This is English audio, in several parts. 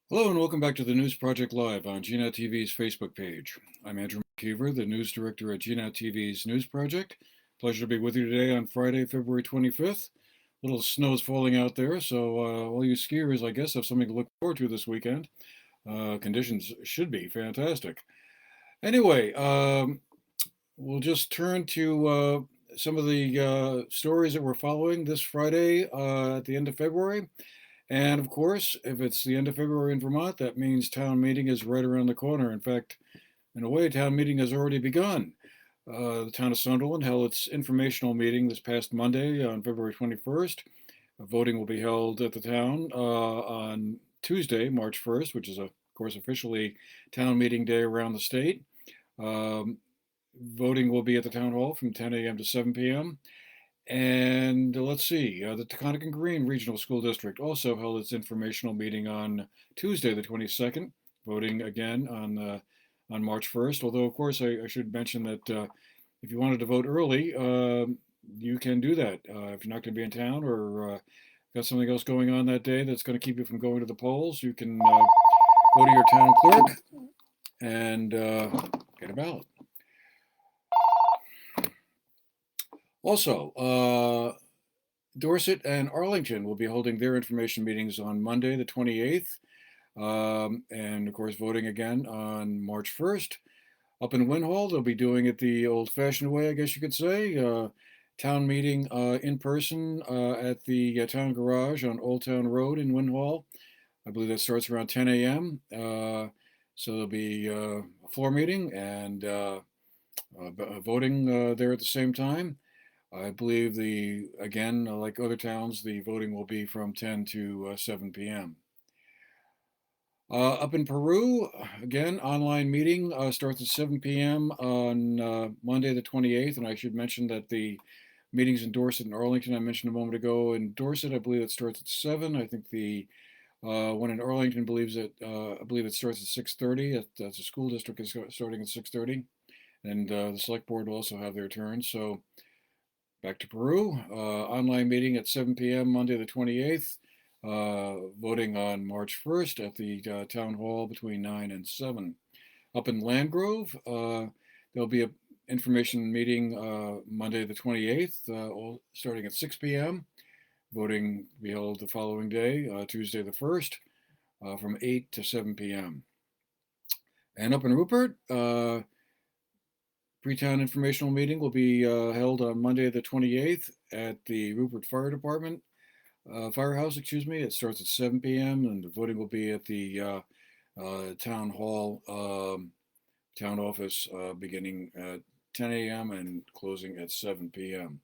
Hello and welcome back to the News Project Live on GNAT-TV's Facebook page. I'm Andrew McKeever, the news director at GNAT-TV's News Project. Pleasure to be with you today on Friday, February 25th. A little snow is falling out there, so all you skiers, I guess, have something to look forward to this weekend. Conditions should be fantastic. Anyway, we'll just turn to some of the stories that we're following this Friday at the end of February. And of course, if it's the end of February in Vermont, that means town meeting is right around the corner. In fact, in a way, town meeting has already begun. The town of Sunderland held its informational meeting this past Monday on February 21st. Voting will be held at the town on Tuesday, March 1st, which is, of course, officially town meeting day around the state. Um, Voting will be at the town hall from 10 a.m. to 7 p.m. And let's see, the Taconic and Green Regional School District also held its informational meeting on Tuesday, the 22nd, voting again on March 1st. Although, of course, I should mention that if you wanted to vote early, you can do that. If you're not going to be in town or got something else going on that day that's going to keep you from going to the polls, you can go to your town clerk and get a ballot. Also, Dorset and Arlington will be holding their information meetings on Monday, the 28th, and of course, voting again on March 1st. Up in Winhall, they'll be doing it the old-fashioned way, I guess you could say. Town meeting in person at the town garage on Old Town Road in Winhall. I believe that starts around 10 a.m. So there'll be a floor meeting and voting there at the same time. I believe again, like other towns, the voting will be from 10 to 7 p.m. Up in Peru, again, online meeting starts at 7 p.m. on Monday the 28th. And I should mention that the meetings in Dorset and Arlington, I mentioned a moment ago. In Dorset, I believe it starts at 7. I think the one in Arlington I believe it starts at 6:30. That's a school district is starting at 6:30. And the select board will also have their turn. So back to Peru, online meeting at 7 p.m. Monday the 28th. Voting on March 1st at the town hall between 9 and 7. Up in Landgrove, there'll be an information meeting Monday the 28th, starting at 6 p.m. Voting to be held the following day, Tuesday the 1st, from 8 to 7 p.m. And up in Rupert, pre-town informational meeting will be held on Monday the 28th at the Rupert Fire Department. Firehouse, excuse me. It starts at 7 p.m. and the voting will be at the town hall, town office, beginning at 10 a.m. and closing at 7 p.m.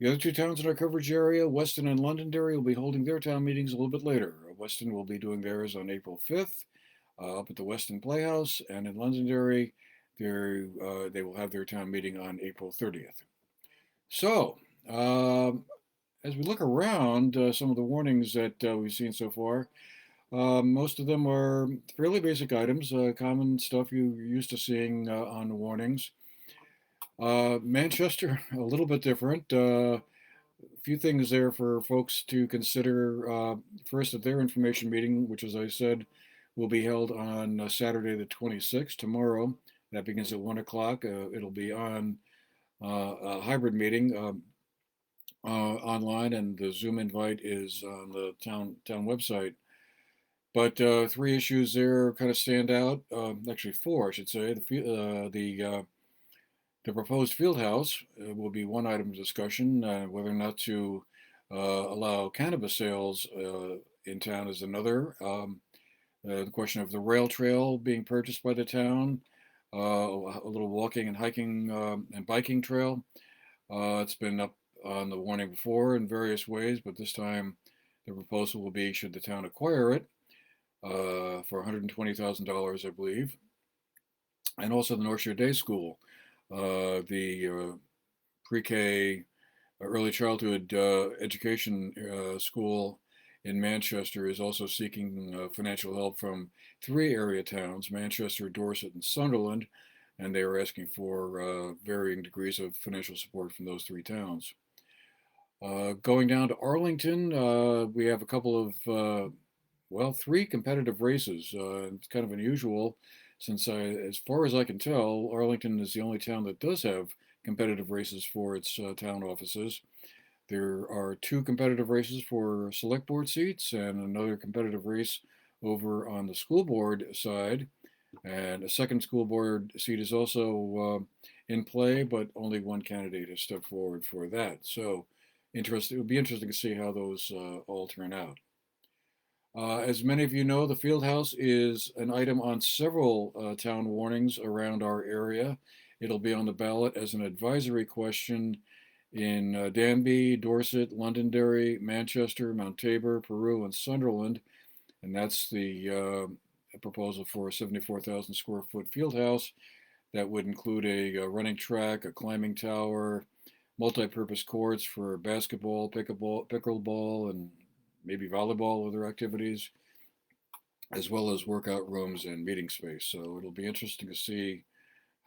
The other two towns in our coverage area, Weston and Londonderry, will be holding their town meetings a little bit later. Weston will be doing theirs on April 5th up at the Weston Playhouse, and in Londonderry, they will have their town meeting on April 30th. So, as we look around some of the warnings that we've seen so far, most of them are fairly basic items, common stuff you're used to seeing on the warnings. Manchester, a little bit different. A few things there for folks to consider. First, at their information meeting, which, as I said, will be held on Saturday the 26th, tomorrow. That begins at 1 o'clock. It'll be on a hybrid meeting online, and the Zoom invite is on the town website. But three issues there kind of stand out. Actually, four, I should say. The proposed field house will be one item of discussion. Whether or not to allow cannabis sales in town is another. The question of the rail trail being purchased by the town, a little walking and hiking and biking trail. It's been up on the warning before in various ways, but this time the proposal will be, should the town acquire it for $120,000, I believe. And also the North Shore Day School, the pre-K early childhood education school in Manchester is also seeking financial help from three area towns, Manchester, Dorset, and Sunderland, and they are asking for varying degrees of financial support from those three towns. Going down to Arlington, we have a couple of well, three competitive races. It's kind of unusual since, as far as I can tell, Arlington is the only town that does have competitive races for its town offices. There are two competitive races for select board seats and another competitive race over on the school board side. And a second school board seat is also in play, but only one candidate has stepped forward for that. So, interesting. It would be interesting to see how those all turn out. As many of you know, the field house is an item on several town warnings around our area. It'll be on the ballot as an advisory question in Danby, Dorset, Londonderry, Manchester, Mount Tabor, Peru, and Sunderland. And that's the proposal for a 74,000 square foot field house that would include a running track, a climbing tower, multi-purpose courts for basketball, pickleball, and maybe volleyball, other activities, as well as workout rooms and meeting space. So it'll be interesting to see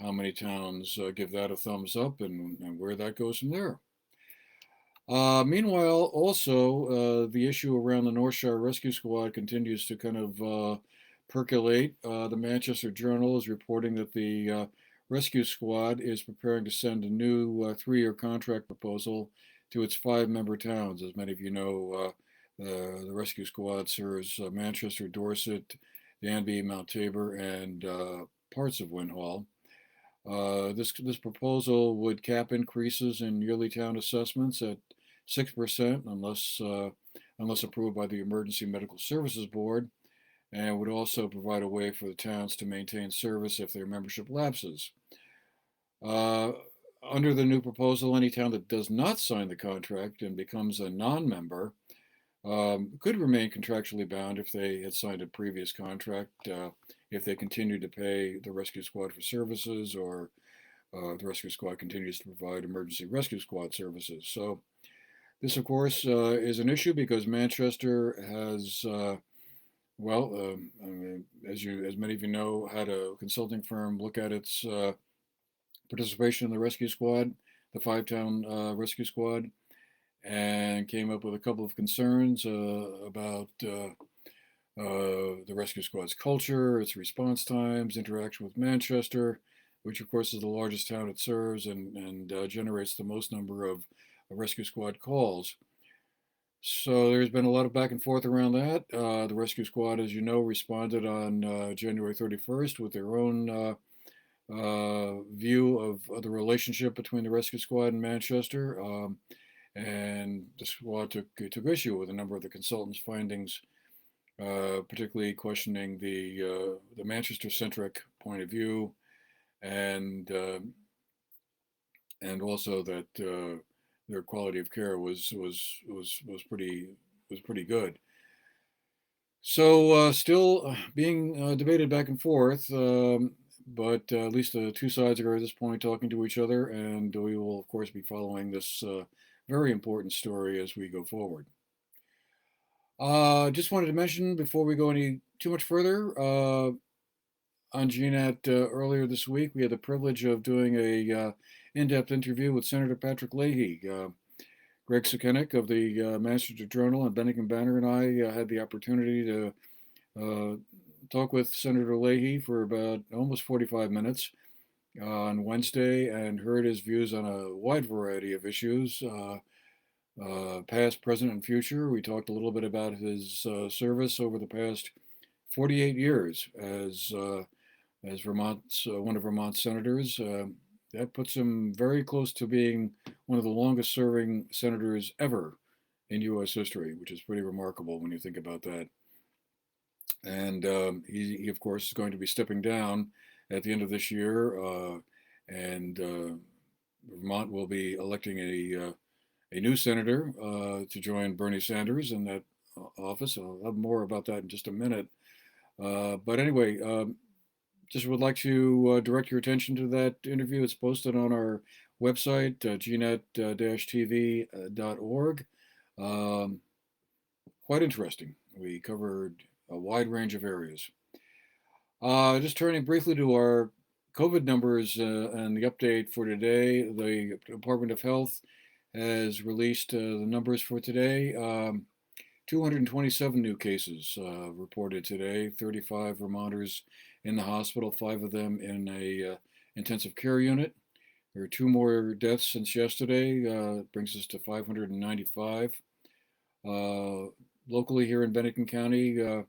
how many towns give that a thumbs up and where that goes from there. Meanwhile, also, the issue around the North Shore Rescue Squad continues to kind of percolate. The Manchester Journal is reporting that the Rescue Squad is preparing to send a new 3-year contract proposal to its 5-member towns. As many of you know, the Rescue Squad serves Manchester, Dorset, Danby, Mount Tabor, and parts of Winhall. This proposal would cap increases in yearly town assessments at 6% unless approved by the Emergency Medical Services Board, and would also provide a way for the towns to maintain service if their membership lapses. Uh, Under the new proposal, any town that does not sign the contract and becomes a non-member could remain contractually bound if they had signed a previous contract, if they continue to pay the rescue squad for services, or the rescue squad continues to provide emergency rescue squad services. So this, of course, is an issue because Manchester has, as many of you know, had a consulting firm look at its participation in the rescue squad, the 5-town rescue squad, and came up with a couple of concerns about the rescue squad's culture, its response times, interaction with Manchester, which of course is the largest town it serves and generates the most number of rescue squad calls. So there's been a lot of back and forth around that. The rescue squad, as you know, responded on January 31st with their own view of the relationship between the rescue squad and Manchester. And the squad took issue with a number of the consultants' findings, particularly questioning the Manchester-centric point of view, and also that their quality of care was pretty good. So still being debated back and forth, but at least the two sides are at this point talking to each other, and we will of course be following this very important story as we go forward. Just wanted to mention before we go any too much further, on GNAT earlier this week, we had the privilege of doing a in-depth interview with Senator Patrick Leahy. Greg Sekenik of the Manchester Journal and Bennington Banner and I had the opportunity to talk with Senator Leahy for about almost 45 minutes on Wednesday and heard his views on a wide variety of issues, past, present, and future. We talked a little bit about his service over the past 48 years as Vermont's one of Vermont's senators. That puts him very close to being one of the longest serving senators ever in U.S. history, which is pretty remarkable when you think about that. And he, of course, is going to be stepping down at the end of this year, and Vermont will be electing a new senator to join Bernie Sanders in that office. I'll have more about that in just a minute. But anyway, just would like to direct your attention to that interview. It's posted on our website, GNAT-TV.org. Quite interesting. We covered a wide range of areas. Just turning briefly to our COVID numbers and the update for today, the Department of Health has released the numbers for today. 227 new cases reported today, 35 Vermonters in the hospital, 5 of them in a intensive care unit. There are 2 more deaths since yesterday, brings us to 595. Locally here in Benton County,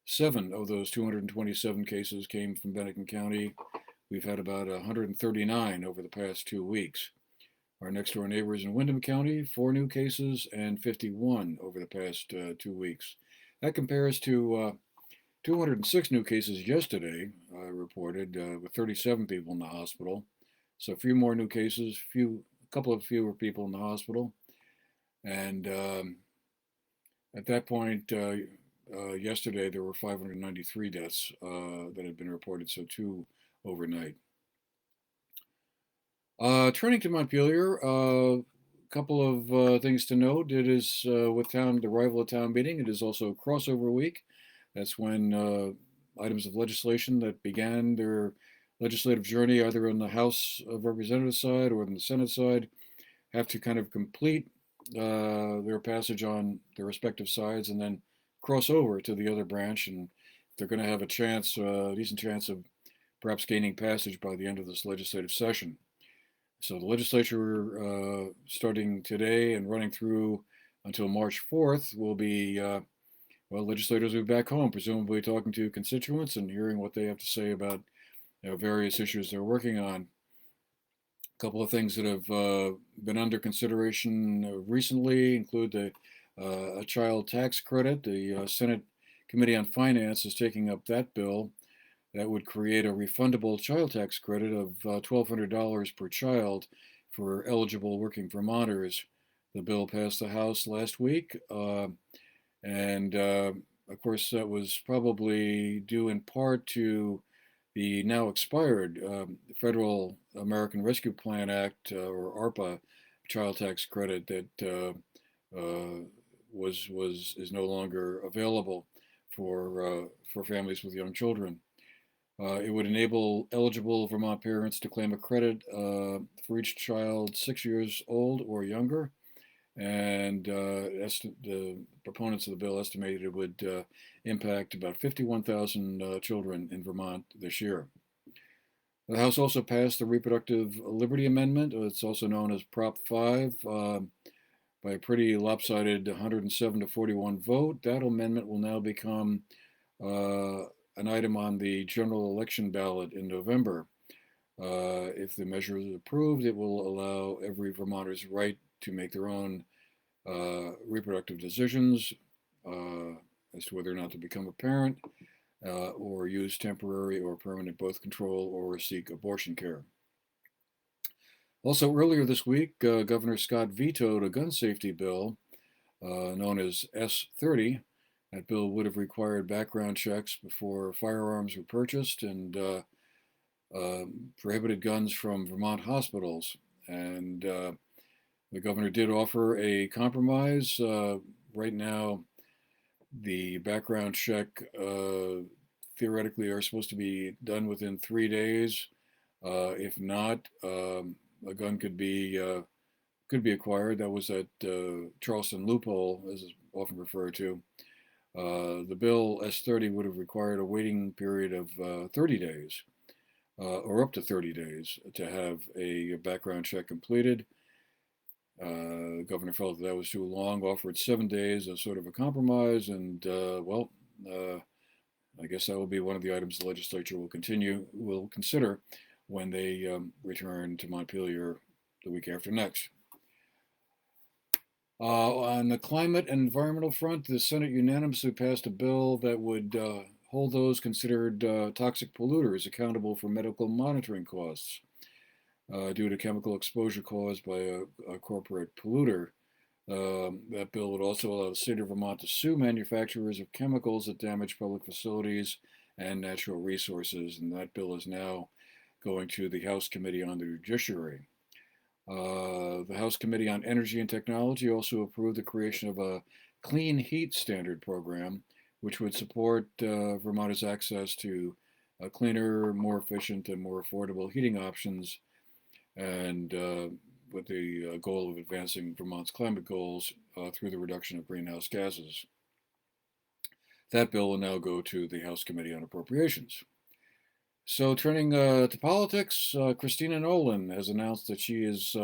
7 of those 227 cases came from Benton County. We've had about 139 over the past 2 weeks. Our next door neighbors in Windham County, 4 new cases and 51 over the past 2 weeks. That compares to 206 new cases yesterday reported, with 37 people in the hospital. So a few more new cases, a couple of fewer people in the hospital. And at that point, yesterday there were 593 deaths that had been reported, so 2 overnight. Turning to Montpelier, a couple of things to note. It is with the arrival of town meeting. It is also crossover week. That's when items of legislation that began their legislative journey either on the House of Representatives side or on the Senate side have to kind of complete their passage on their respective sides and then cross over to the other branch. And they're going to have a decent chance of perhaps gaining passage by the end of this legislative session. So the legislature, starting today and running through until March 4th, will be, legislators will be back home, presumably talking to constituents and hearing what they have to say about various issues they're working on. A couple of things that have been under consideration recently include a child tax credit. The Senate Committee on Finance is taking up that bill. That would create a refundable child tax credit of $1,200 per child for eligible working Vermonters. The bill passed the House last week, and of course that was probably due in part to the now expired Federal American Rescue Plan Act, or ARPA, child tax credit that is no longer available for families with young children. It would enable eligible Vermont parents to claim a credit for each child 6 years old or younger. And the proponents of the bill estimated it would impact about 51,000 children in Vermont this year. The House also passed the Reproductive Liberty Amendment. It's also known as Prop 5 by a pretty lopsided 107 to 41 vote. That amendment will now become an item on the general election ballot in November. If the measure is approved, it will allow every Vermonter's right to make their own reproductive decisions as to whether or not to become a parent or use temporary or permanent birth control or seek abortion care. Also, earlier this week, Governor Scott vetoed a gun safety bill known as S-30. That bill would have required background checks before firearms were purchased and prohibited guns from Vermont hospitals. And the governor did offer a compromise. Right now, the background check theoretically are supposed to be done within 3 days. If not, a gun could be acquired. That was that Charleston loophole, as is often referred to. The bill S-30 would have required a waiting period of 30 days, or up to 30 days, to have a background check completed. The governor felt that was too long, offered 7 days as sort of a compromise, and I guess that will be one of the items the legislature will consider when they return to Montpelier the week after next. On the climate and environmental front, the Senate unanimously passed a bill that would hold those considered toxic polluters accountable for medical monitoring costs due to chemical exposure caused by a corporate polluter. That bill would also allow the state of Vermont to sue manufacturers of chemicals that damage public facilities and natural resources, and that bill is now going to the House Committee on the Judiciary. The House Committee on Energy and Technology also approved the creation of a clean heat standard program, which would support Vermonters' access to cleaner, more efficient, and more affordable heating options. And with the goal of advancing Vermont's climate goals through the reduction of greenhouse gases. That bill will now go to the House Committee on Appropriations. So turning to politics, Christina Nolan has announced that she is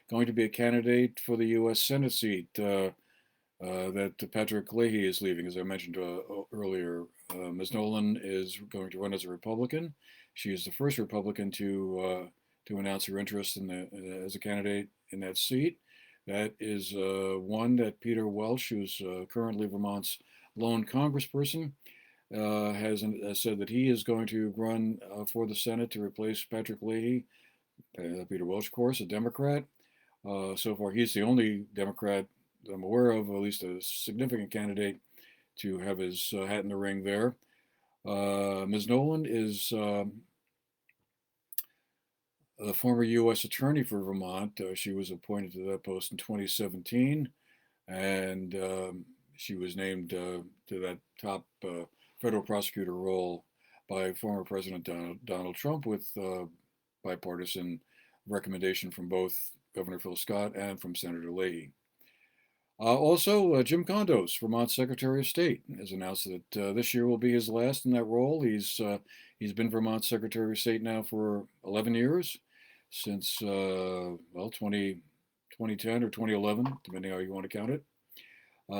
going to be a candidate for the U.S. Senate seat that Patrick Leahy is leaving, as I mentioned earlier. Ms. Nolan is going to run as a Republican. She is the first Republican to announce her interest as a candidate in that seat. That is one that Peter Welch, who's currently Vermont's lone congressperson, has said that he is going to run for the Senate to replace Patrick Leahy. Peter Welch, of course, a Democrat. So far, he's the only Democrat that I'm aware of, at least a significant candidate, to have his hat in the ring there. Ms. Nolan is the former U.S. Attorney for Vermont. She was appointed to that post in 2017, and she was named to that top federal prosecutor role by former President Donald Trump with bipartisan recommendation from both Governor Phil Scott and from Senator Leahy. Also, Jim Condos, Vermont Secretary of State, has announced that this year will be his last in that role. He's been Vermont Secretary of State now for 11 years, since 2010 or 2011, depending how you want to count it.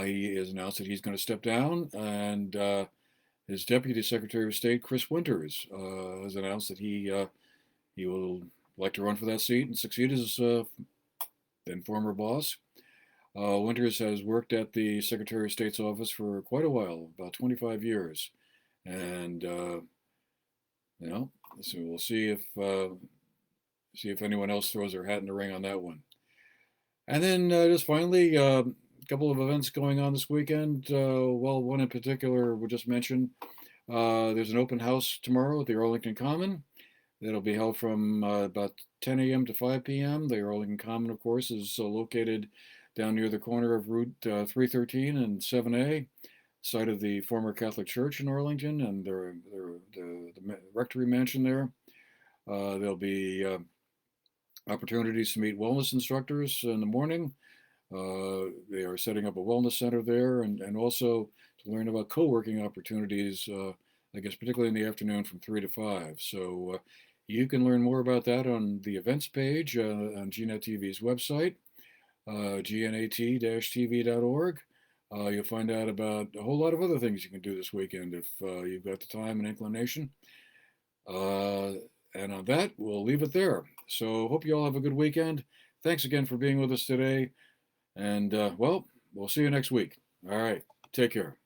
He has announced that he's going to step down, and his Deputy Secretary of State, Chris Winters, has announced that he will like to run for that seat and succeed his then former boss. Winters has worked at the Secretary of State's office for quite a while, about 25 years, and so we'll see if anyone else throws their hat in the ring on that one. And then just finally, a couple of events going on this weekend. Well, one in particular we'll just mention. There's an open house tomorrow at the Arlington Common. That'll be held from about 10 a.m. to 5 p.m. The Arlington Common, of course, is located down near the corner of Route 313 and 7A, site of the former Catholic Church in Arlington and the rectory mansion there. There'll be opportunities to meet wellness instructors in the morning. They are setting up a wellness center there, and also to learn about co-working opportunities, I guess particularly in the afternoon from 3 to 5. So you can learn more about that on the events page on GNAT-TV's website, GNAT-TV.org. You'll find out about a whole lot of other things you can do this weekend if you've got the time and inclination. And on that, we'll leave it there. So hope you all have a good weekend. Thanks again for being with us today. And, well, we'll see you next week. All right. Take care.